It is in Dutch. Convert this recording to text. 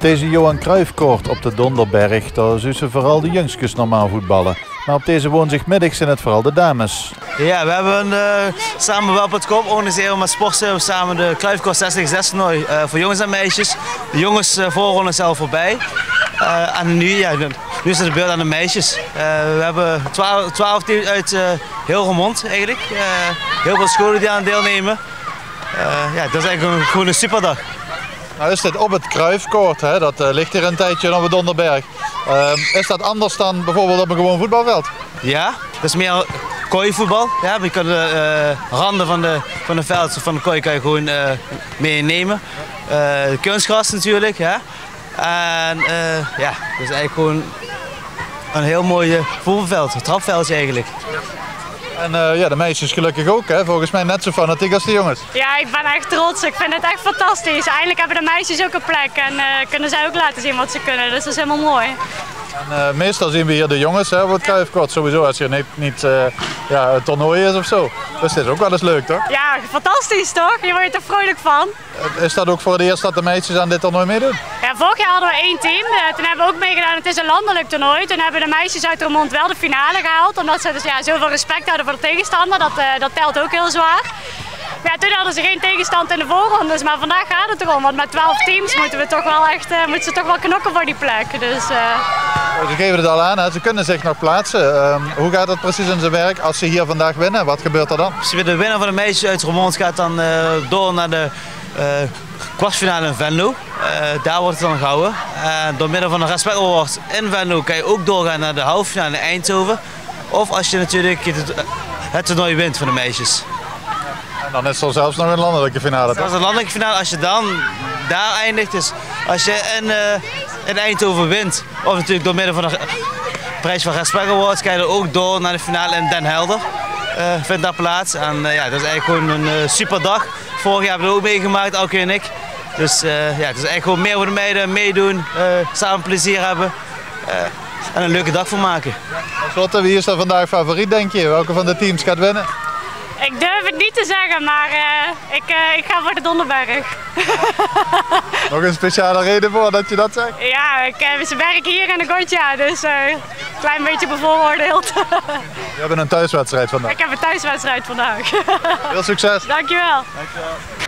deze Johan Cruijffkoord op de Donderberg, daar zien ze vooral de jongskes normaal voetballen. Maar op deze woensdagmiddag zijn het vooral de dames. Ja, we hebben samen wel op het kop organiseren we met Sportservice samen de Cruijffkoord 60-6 toernooi voor jongens en meisjes. De jongens voorronde zelf voorbij. En nu is het de beurt aan de meisjes. We hebben 12 teams uit heel Roermond eigenlijk. Heel veel scholen die aan deelnemen. Ja, dat is eigenlijk gewoon een superdag. Nou is dit op het Cruijffkoord, hè? Dat ligt hier een tijdje op de Donderberg. Is dat anders dan bijvoorbeeld op een gewoon voetbalveld? Ja, dat is meer kooivoetbal. Ja, je kan de randen van de veld van de kooi kan je gewoon meenemen. Kunstgras natuurlijk. Ja. En ja, dat is eigenlijk gewoon een heel mooi voetbalveld, een trapveldje eigenlijk. En ja, de meisjes gelukkig ook, hè? Volgens mij net zo fanatiek als de jongens. Ja, ik ben echt trots. Ik vind het echt fantastisch. Eindelijk hebben de meisjes ook een plek en kunnen zij ook laten zien wat ze kunnen. Dus dat is helemaal mooi. En, meestal zien we hier de jongens, hè, op het Cruijffkoord, sowieso als je niet ja, een toernooi is of zo. Dus dit is ook wel eens leuk, toch? Ja, fantastisch toch? Je wordt er vrolijk van. Is dat ook voor het eerst dat de meisjes aan dit toernooi meedoen? Ja, vorig jaar hadden we 1 team. Toen hebben we ook meegedaan. Het is een landelijk toernooi. Toen hebben de meisjes uit Roermond wel de finale gehaald. Omdat ze dus ja, zoveel respect hadden voor de tegenstander. Dat telt ook heel zwaar. Ja, toen hadden ze geen tegenstand in de voorrondes, maar vandaag gaat het erom. Want met 12 teams moeten ze toch wel knokken voor die plek. Dus, Ze geven het al aan, hè? Ze kunnen zich nog plaatsen. Hoe gaat dat precies in zijn werk als ze hier vandaag winnen? Wat gebeurt er dan? De winnaar van de meisjes uit Roermond gaat dan door naar de kwartfinale in Venlo. Daar wordt het dan gehouden. Door middel van een Respect Award in Venlo kan je ook doorgaan naar de halve finale in Eindhoven. Of als je natuurlijk het toernooi wint van de meisjes. En dan is er zelfs nog een landelijke finale. Dat is een landelijke finale als je dan daar eindigt. Dus als je in Eindhoven wint, of natuurlijk door middel van de prijs van Respect Awards, ga je er ook door naar de finale in Den Helder. Vindt daar plaats. En ja, dat is eigenlijk gewoon een super dag. Vorig jaar hebben we het ook meegemaakt, Elke en ik. Dus ja, het is eigenlijk gewoon meer voor de meiden, meedoen, samen plezier hebben. En een leuke dag voor maken. Lotte, wie is er vandaag favoriet, denk je? Welke van de teams gaat winnen? ik durf het niet te zeggen, maar ik ga voor de Donderberg. Nog een speciale reden voor dat je dat zegt? Ja, ze werken hier in de Gotja, dus een klein beetje bevooroordeeld. We hebben een thuiswedstrijd vandaag. Ik heb een thuiswedstrijd vandaag. Veel succes! Dankjewel. Dankjewel.